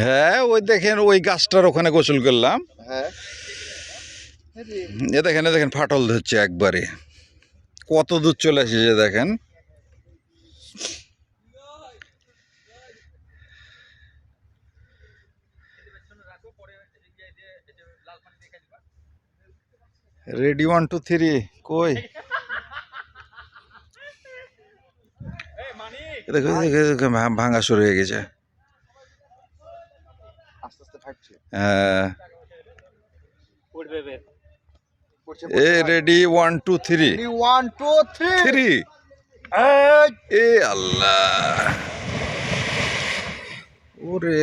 হ্যাঁ ওই দেখেন ওই গাছটার ওখানে গোসল করলাম। এ দেখেন ফাটল ধরছে একবারে, কত দূর চলে এসেছে দেখেন। রেডি 1 2 3 কই দেখো ভাঙা শুরু হয়ে গেছে। হ্যাঁ এ রেডি 1 2 3 1 2 3 এ আল্লাহ, ওরে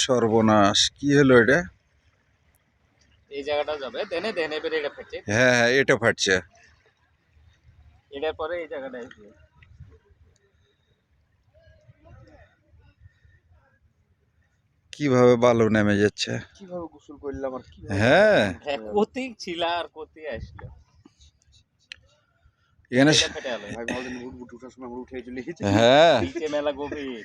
সর্বনাশ, কি হলো এটা? এই জায়গাটা যাবে দেনে দেনে এবারে এটা ফেটে। হ্যাঁ হ্যাঁ এটা ফাটছে। এটার পরে এই জায়গাটা আসবে। কিভাবে বালু নেমে যাচ্ছে, কিভাবে গোসল করলাম আর কি? হ্যাঁ হ্যাঁ কতি ছিল আর কতি আসলো এখানে। এটা ফেটে গেল। ভাই বলেন উঠবুট উঠার সময় আমরা উঠে চলে গেছি। হ্যাঁ নিচে মেলা গভীর।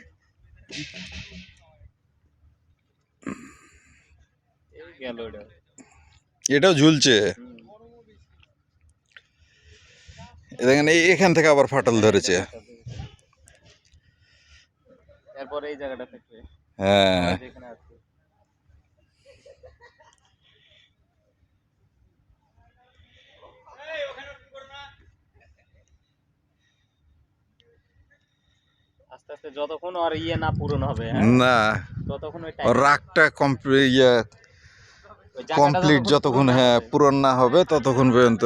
এই গেল এটা। এটাও ঝুলছে। দেখেন এখান থেকে আবার ফাটল ধরেছে। এরপরে এই জায়গাটা ফেটে। হ্যাঁ যেখানে আছে আস্তে আস্তে যতক্ষণ আর ইয়ে না পূরণ হবে, না ততক্ষণ ওই রাগটা কমপ্লিট যতক্ষণ হ্যাঁ পূরণ না হবে ততক্ষণ পর্যন্ত